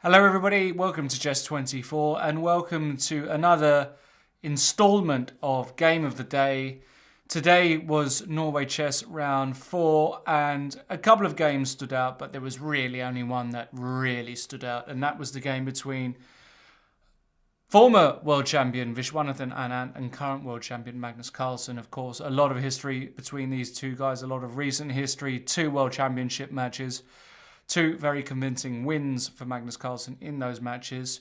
Hello everybody, welcome to Chess 24 and welcome to another installment of Game of the Day. Today was Norway Chess round 4 and a couple of games stood out, but there was really only one that really stood out, and that was the game between former world champion Vishy Anand and current world champion Magnus Carlsen. Of course, a lot of history between these two guys, a lot of recent history, 2 world championship matches. 2 very convincing wins for Magnus Carlsen in those matches.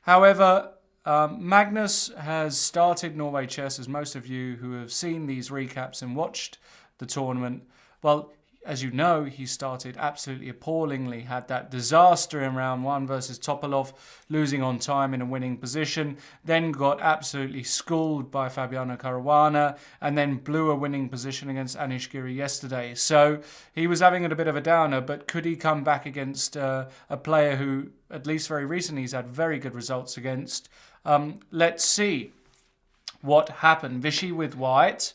However, Magnus has started Norway Chess, as most of you who have seen these recaps and watched the tournament, well, as you know, he started absolutely appallingly, had that disaster in round 1 versus Topalov, losing on time in a winning position, then got absolutely schooled by Fabiano Caruana, and then blew a winning position against Anish Giri yesterday. So he was having a bit of a downer, but could he come back against a player who, at least very recently, he's had very good results against? Let's see what happened. Vishy with white.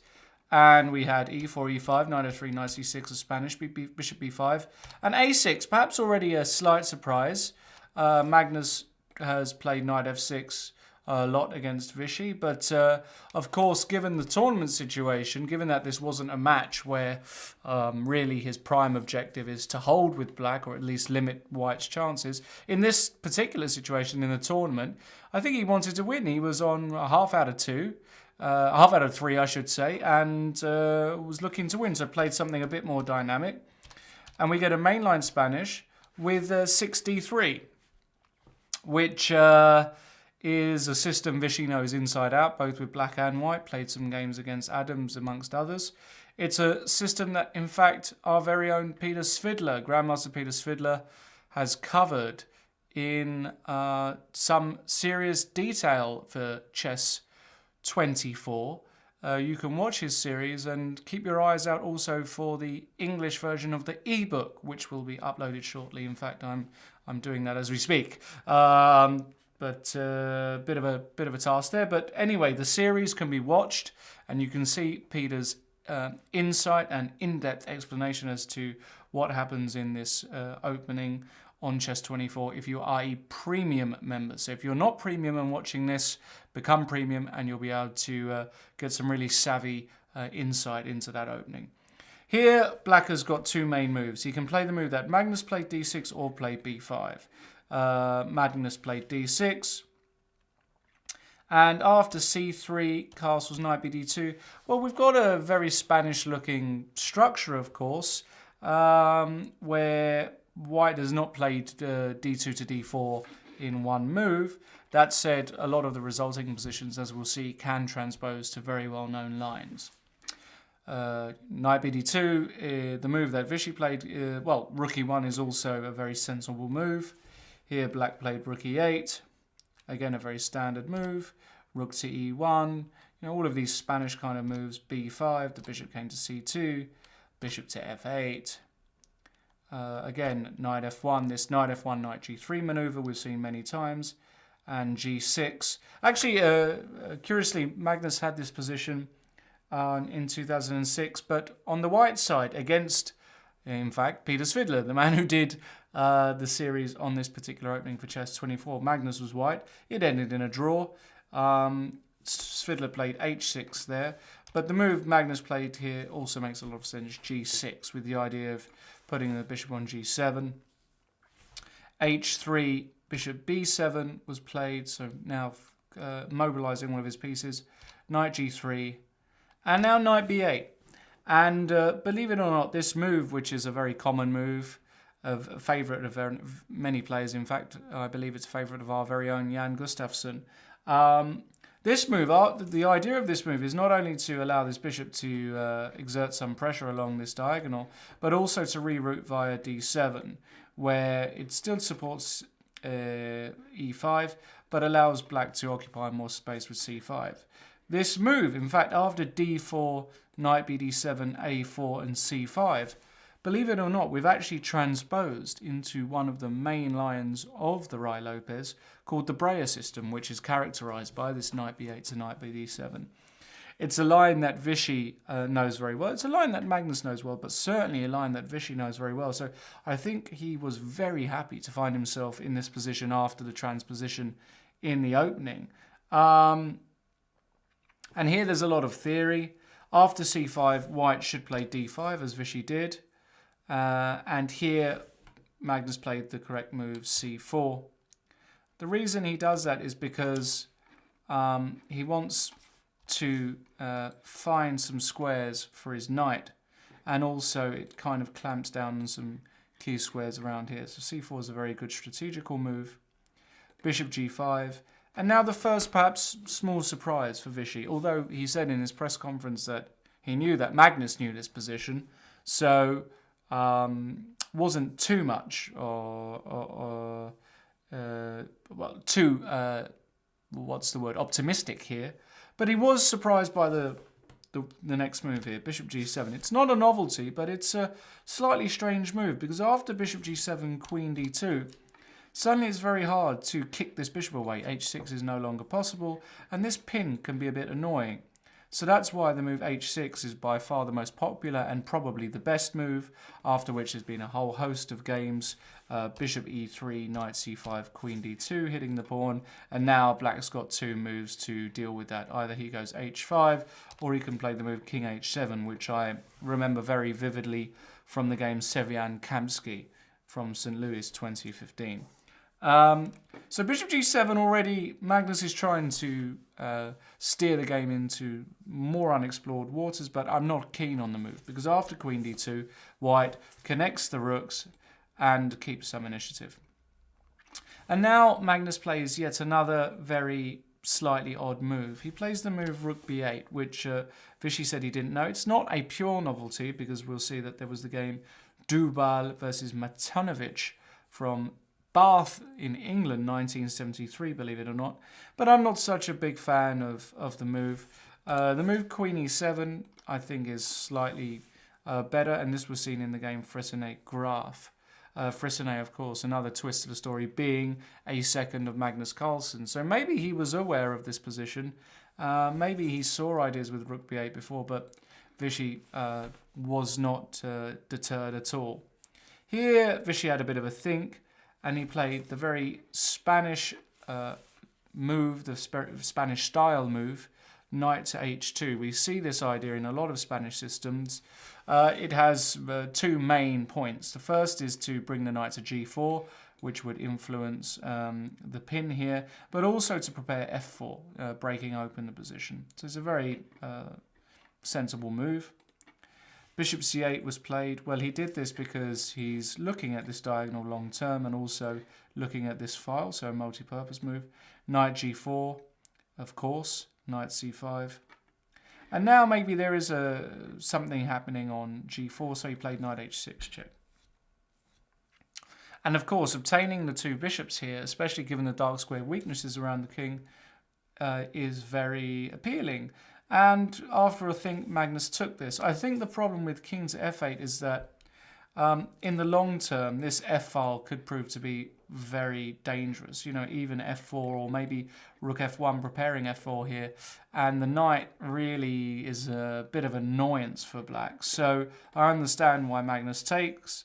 And we had e4, e5, knight f3, knight c6, a Spanish, bishop b5, and a6, perhaps already a slight surprise. Magnus has played knight f6 a lot against Vishy, but of course, given the tournament situation, given that this wasn't a match where really his prime objective is to hold with black, or at least limit white's chances, in this particular situation in the tournament, I think he wanted to win. He was on a half out of 2. Half out of 3, I should say, and was looking to win, so played something a bit more dynamic. And we get a mainline Spanish with 6d3, which is a system Vishy knows inside out, both with black and white. Played some games against Adams, amongst others. It's a system that, in fact, our very own Peter Svidler, Grandmaster Peter Svidler, has covered in some serious detail for Chess 24. You can watch his series and keep your eyes out also for the English version of the ebook, which will be uploaded shortly. In fact, I'm doing that as we speak. But bit of a task there. But anyway, the series can be watched, and you can see Peter's insight and in-depth explanation as to what happens in this opening on Chess 24 if you are a premium member. So if you're not premium and watching this, become premium and you'll be able to get some really savvy insight into that opening. Here, black has got 2 main moves. He can play the move that Magnus played d6 or play b5. Magnus played d6. And after c3, castles knight bd2. Well, we've got a very Spanish-looking structure, of course, where white has not played d2 to d4 in one move. That said, a lot of the resulting positions, as we'll see, can transpose to very well-known lines. Knight bd2, the move that Vishy played, rook e1 is also a very sensible move. Here, black played rook e8. Again, a very standard move. Rook to e1. All of these Spanish kind of moves. b5, the bishop came to c2. Bishop to f8. Again, knight f1. This knight f1, knight g3 maneuver we've seen many times. And g6. Actually, curiously, Magnus had this position in 2006, but on the white side against, in fact, Peter Svidler, the man who did the series on this particular opening for Chess 24. Magnus was white. It ended in a draw. Svidler played h6 there. But the move Magnus played here also makes a lot of sense, g6, with the idea of putting the bishop on g7. h3, bishop b7 was played, so now mobilizing one of his pieces. Knight g3, and now knight b8. And believe it or not, this move, which is a very common move, a favourite of many players, in fact, I believe it's a favourite of our very own Jan Gustafsson. This move, the idea of this move is not only to allow this bishop to exert some pressure along this diagonal, but also to reroute via d7, where it still supports e5, but allows black to occupy more space with c5. This move, in fact, after d4, knight bd7, a4, and c5, believe it or not, we've actually transposed into one of the main lines of the Ruy Lopez called the Breyer system, which is characterized by this knight b8 to knight bd7. It's a line that Vishy knows very well. It's a line that Magnus knows well, but certainly a line that Vishy knows very well. So I think he was very happy to find himself in this position after the transposition in the opening. And here there's a lot of theory. After c5, white should play d5, as Vishy did. And here, Magnus played the correct move, c4. The reason he does that is because he wants to find some squares for his knight, and also it kind of clamps down on some key squares around here. So c4 is a very good strategical move. Bishop g5, and now the first perhaps small surprise for Vishy, although he said in his press conference that he knew that Magnus knew this position, so wasn't too much optimistic here. But he was surprised by the next move here, bishop g7. It's not a novelty, but it's a slightly strange move, because after bishop g7, queen d2, suddenly it's very hard to kick this bishop away. h6 is no longer possible, and this pin can be a bit annoying. So that's why the move h6 is by far the most popular and probably the best move, after which there's been a whole host of games. Bishop e3, knight c5, queen d2, hitting the pawn, and now black's got two moves to deal with that. Either he goes h5, or he can play the move king h7, which I remember very vividly from the game Sevian-Kamsky from St. Louis 2015. So bishop g7 already, Magnus is trying to steer the game into more unexplored waters, but I'm not keen on the move, because after queen d2, white connects the rooks and keeps some initiative. And now Magnus plays yet another very slightly odd move. He plays the move rook b8, which Vishy said he didn't know. It's not a pure novelty, because we'll see that there was the game Dubal versus Matonovic from Bath in England, 1973, believe it or not. But I'm not such a big fan of the move. The move queen e7, I think, is slightly better, and this was seen in the game Freycinet-Graf. Freycinet, of course, another twist to the story, being a second of Magnus Carlsen. So maybe he was aware of this position. Maybe he saw ideas with rook b8 before, but Vishy was not deterred at all. Here, Vishy had a bit of a think, and he played the very Spanish move, the Spanish style move, knight to h2. We see this idea in a lot of Spanish systems. It has two main points. The first is to bring the knight to g4, which would influence the pin here, but also to prepare f4, breaking open the position. So it's a very sensible move. Bishop c8 was played. Well, he did this because he's looking at this diagonal long term and also looking at this file, so a multi-purpose move. Knight g4, of course, knight c5. And now maybe there is something happening on g4, so he played knight h6 check. And of course, obtaining the two bishops here, especially given the dark square weaknesses around the king, is very appealing. And after a think, Magnus took this. I think the problem with king to f8 is that in the long term, this f-file could prove to be very dangerous. You know, even f4 or maybe rook f1 preparing f4 here. And the knight really is a bit of annoyance for black. So I understand why Magnus takes,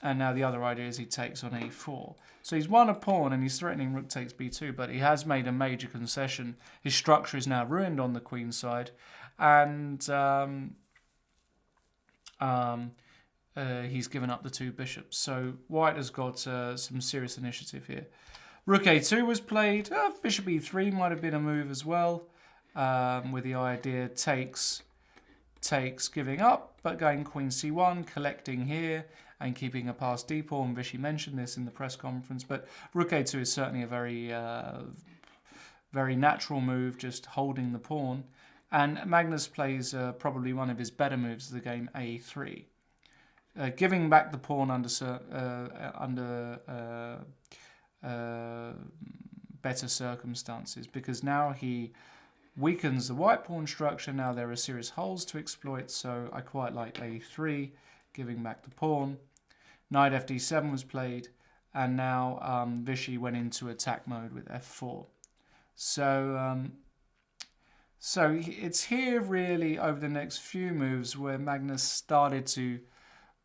and now the other idea is he takes on a4. So he's won a pawn and he's threatening rook takes b2, but he has made a major concession. His structure is now ruined on the queen side, and he's given up the two bishops. So white has got some serious initiative here. Rook a2 was played. Bishop e3 might have been a move as well, with the idea takes, giving up, but going queen c1, collecting here, and keeping a passed d pawn. Vishy mentioned this in the press conference, but rook a2 is certainly a very, very natural move, just holding the pawn. And Magnus plays probably one of his better moves of the game, a3, giving back the pawn under better circumstances, because now he weakens the white pawn structure. Now there are serious holes to exploit, so I quite like a3, giving back the pawn. Knight fd7 was played, and now Vishy went into attack mode with f4. So So it's here really over the next few moves where Magnus started to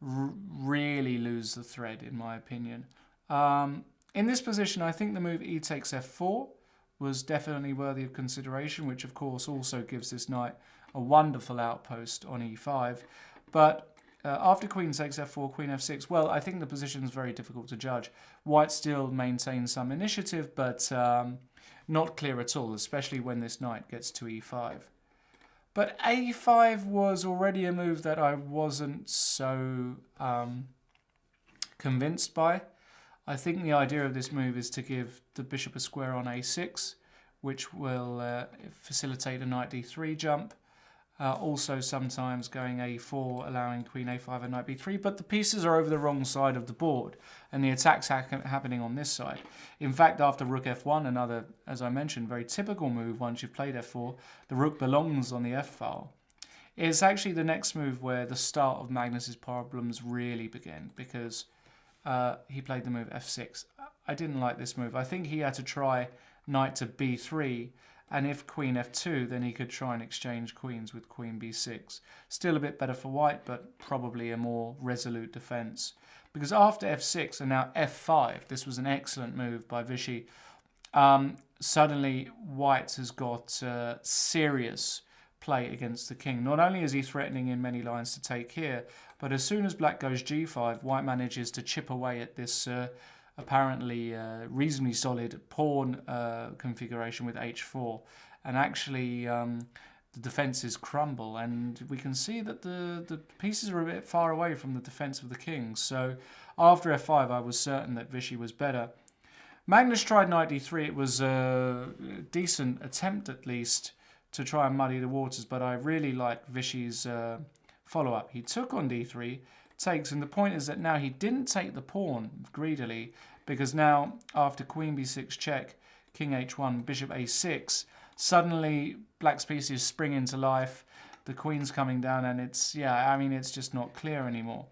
really lose the thread, in my opinion. In this position, I think the move e takes f4 was definitely worthy of consideration, which of course also gives this knight a wonderful outpost on e5. But after queen takes f4, queen f6, well, I think the position is very difficult to judge. White still maintains some initiative, but not clear at all, especially when this knight gets to e5. But a5 was already a move that I wasn't so convinced by. I think the idea of this move is to give the bishop a square on a6, which will facilitate a knight d3 jump. Also sometimes going a4, allowing queen a5 and knight b3, but the pieces are over the wrong side of the board, and the attack's happening on this side. In fact, after rook f1, another, as I mentioned, very typical move once you've played f4, the rook belongs on the f-file. It's actually the next move where the start of Magnus's problems really begin, because he played the move f6. I didn't like this move. I think he had to try knight to b3, and if queen f2, then he could try and exchange queens with queen b6. Still a bit better for white, but probably a more resolute defense. Because after f6 and now f5, this was an excellent move by Vishy. Suddenly, white has got serious play against the king. Not only is he threatening in many lines to take here, but as soon as black goes g5, white manages to chip away at this apparently reasonably solid pawn configuration with h4, and actually the defences crumble, and we can see that the pieces are a bit far away from the defence of the king. So after f5 I was certain that Vishy was better. Magnus tried knight d3. It was a decent attempt at least to try and muddy the waters, but I really like Vishy's follow-up. He took on d3, takes, and the point is that now he didn't take the pawn greedily, because now after queen b6 check, king h1, bishop a6, suddenly black's pieces spring into life, the queen's coming down, and it's just not clear anymore.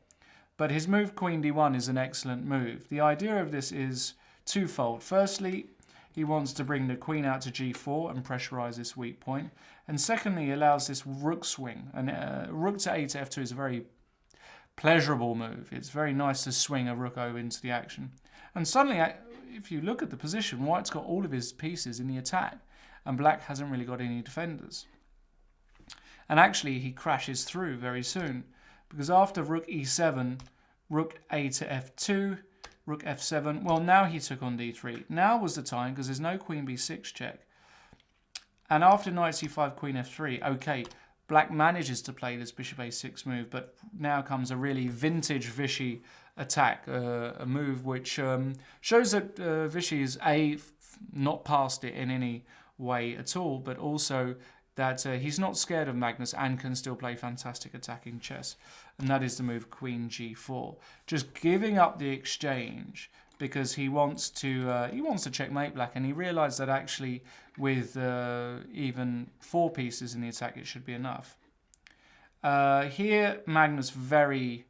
But his move queen d1 is an excellent move. The idea of this is twofold. Firstly, he wants to bring the queen out to g4 and pressurize this weak point, and secondly, he allows this rook swing, and rook to a to f2 is a very pleasurable move. It's very nice to swing a rook over into the action. And suddenly, if you look at the position, white's got all of his pieces in the attack, and black hasn't really got any defenders. And actually, he crashes through very soon, because after rook e7, rook a to f2, rook f7, well, now he took on d3. Now was the time, because there's no queen b6 check. And after knight c5, queen f3, okay, black manages to play this bishop a6 move, but now comes a really vintage Vishy attack, a move which shows that Vishy is not past it in any way at all, but also that he's not scared of Magnus and can still play fantastic attacking chess. And that is the move queen g4, just giving up the exchange because he wants to checkmate black, and he realised that actually with even 4 pieces in the attack it should be enough. Here Magnus very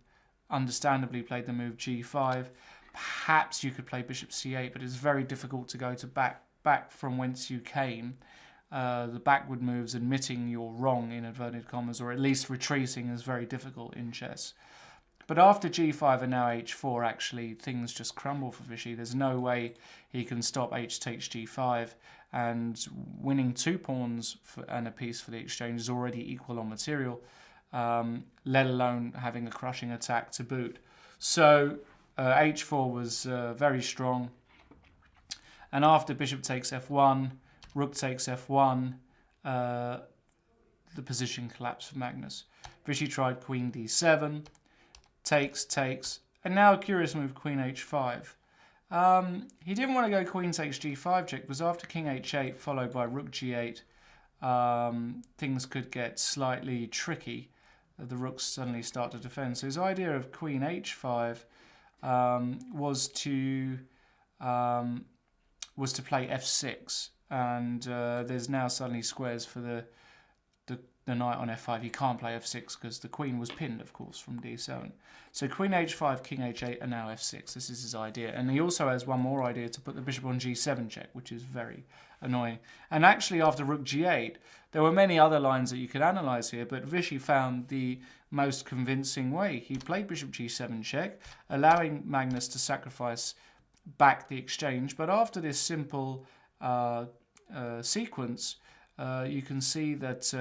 understandably played the move g5. Perhaps you could play bishop c8, but it's very difficult to go to back from whence you came. The backward moves, admitting you're wrong in inverted commas, or at least retreating, is very difficult in chess. But after g5 and now h4, actually things just crumble for Vishy. There's no way he can stop h takes g5, and winning 2 pawns and a piece for the exchange is already equal on material, let alone having a crushing attack to boot. So h4 was very strong. And after bishop takes f1, rook takes f1, the position collapsed for Magnus. Vishy tried queen d7, takes, and now a curious move, queen h5. He didn't want to go queen takes g5 check, because after king h8 followed by rook g8, things could get slightly tricky. The rooks suddenly start to defend. So his idea of queen h5 was to play f6, and there's now suddenly squares for the the knight on f5. He can't play f6 because the queen was pinned, of course, from d7. So queen h5, king h8, and now f6. This is his idea. And he also has one more idea, to put the bishop on g7 check, which is very annoying. And actually, after rook g8, there were many other lines that you could analyse here, but Vishy found the most convincing way. He played bishop g7 check, allowing Magnus to sacrifice back the exchange. But after this simple sequence, you can see that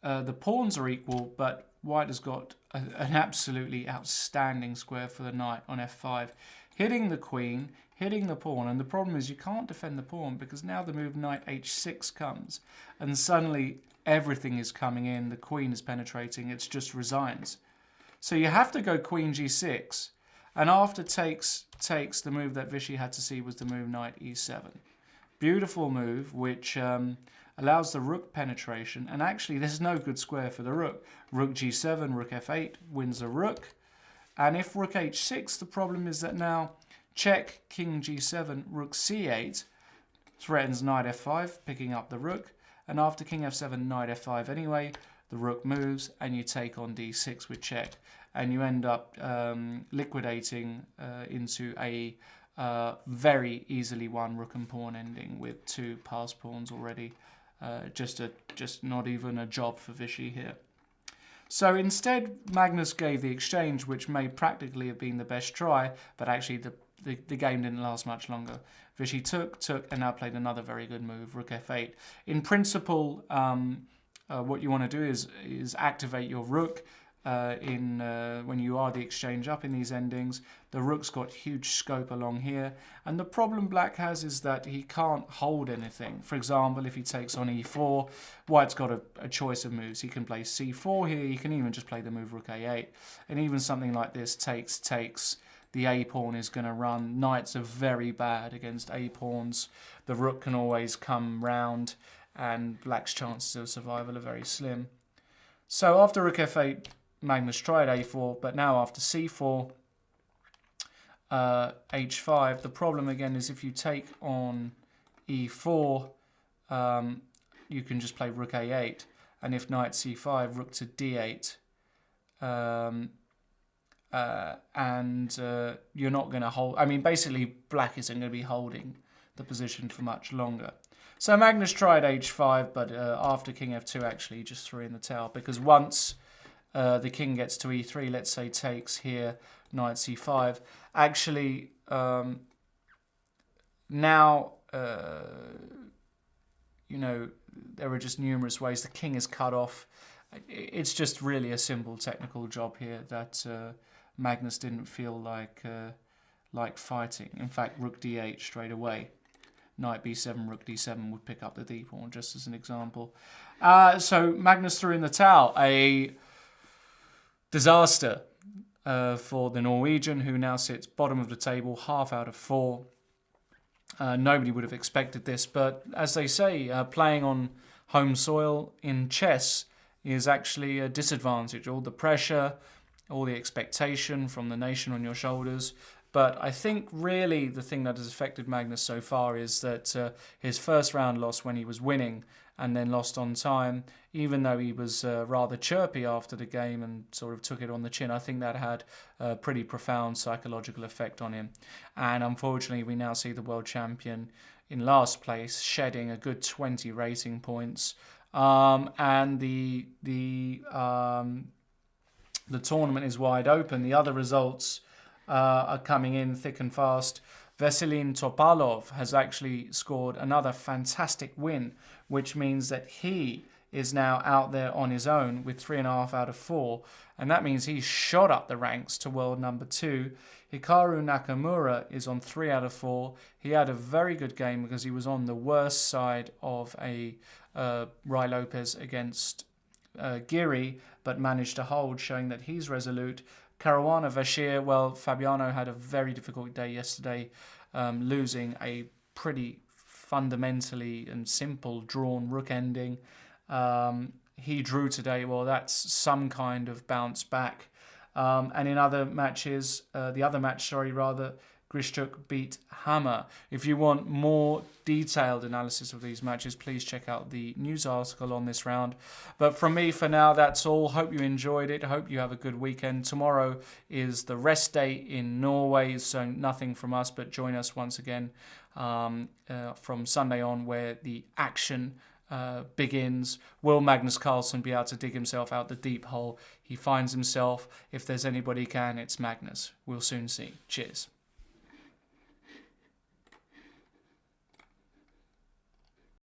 the pawns are equal, but white has got an absolutely outstanding square for the knight on f5, hitting the queen, hitting the pawn. And the problem is you can't defend the pawn, because now the move knight h6 comes, and suddenly everything is coming in. The queen is penetrating. It's just resigns. So you have to go queen g6, and after takes, the move that Vishy had to see was the move knight e7. Beautiful move, which allows the rook penetration. And actually, there's no good square for the rook. Rook g7, rook f8 wins a rook. And if rook h6, the problem is that now check, king g7, rook c8 threatens knight f5, picking up the rook. And after king f7, knight f5 anyway, the rook moves, and you take on d6 with check. And you end up liquidating into a very easily won rook and pawn ending with 2 passed pawns already. Just not even a job for Vishy here. So instead, Magnus gave the exchange, which may practically have been the best try, but actually the game didn't last much longer. Vishy took, and now played another very good move, rook f8. In principle, what you want to do is activate your rook. When you are the exchange up in these endings, the rook's got huge scope along here, and the problem black has is that he can't hold anything. For example, if he takes on e4, white's got a choice of moves. He can play c4 here, he can even just play the move rook a8, and even something like this, takes, the a pawn is going to run. Knights are very bad against a pawns. The rook can always come round, and black's chances of survival are very slim. So after rook f8, Magnus tried a4, but now after c4, h5, the problem again is if you take on e4, you can just play rook a8, and if knight c5, rook to d8, and you're not going to hold. I mean, basically, black isn't going to be holding the position for much longer. So Magnus tried h5, but after king f2, actually, he just threw in the towel, because once the king gets to e3, let's say takes here, knight c5. Actually, now, you know, there are just numerous ways. The king is cut off. It's just really a simple technical job here that Magnus didn't feel like fighting. In fact, rook d8 straight away. Knight b7, rook d7 would pick up the d pawn, just as an example. So Magnus threw in the towel. A disaster for the Norwegian, who now sits bottom of the table, half out of 4. Nobody would have expected this, but as they say, playing on home soil in chess is actually a disadvantage. All the pressure, all the expectation from the nation on your shoulders. But I think really the thing that has affected Magnus so far is that his first round loss when he was winning and then lost on time, even though he was rather chirpy after the game and sort of took it on the chin, I think that had a pretty profound psychological effect on him. And unfortunately, we now see the world champion in last place, shedding a good 20 rating points. And the tournament is wide open. The other results are coming in thick and fast. Veselin Topalov has actually scored another fantastic win, which means that he is now out there on his own with 3.5 out of 4, and that means he's shot up the ranks to world number 2. Hikaru Nakamura is on 3 out of 4. He had a very good game because he was on the worst side of a Rai Lopez against Giri, but managed to hold, showing that he's resolute. Caruana Bashir, well, Fabiano had a very difficult day yesterday, losing a pretty fundamentally and simple drawn rook ending. He drew today. Well, that's some kind of bounce back. And in other matches, Grishtuk beat Hammer. If you want more detailed analysis of these matches, please check out the news article on this round. But from me for now, that's all. Hope you enjoyed it. Hope you have a good weekend. Tomorrow is the rest day in Norway, so nothing from us, but join us once again from Sunday on, where the action begins. Will Magnus Carlsen be able to dig himself out the deep hole he finds himself? If there's anybody can, it's Magnus. We'll soon see. Cheers.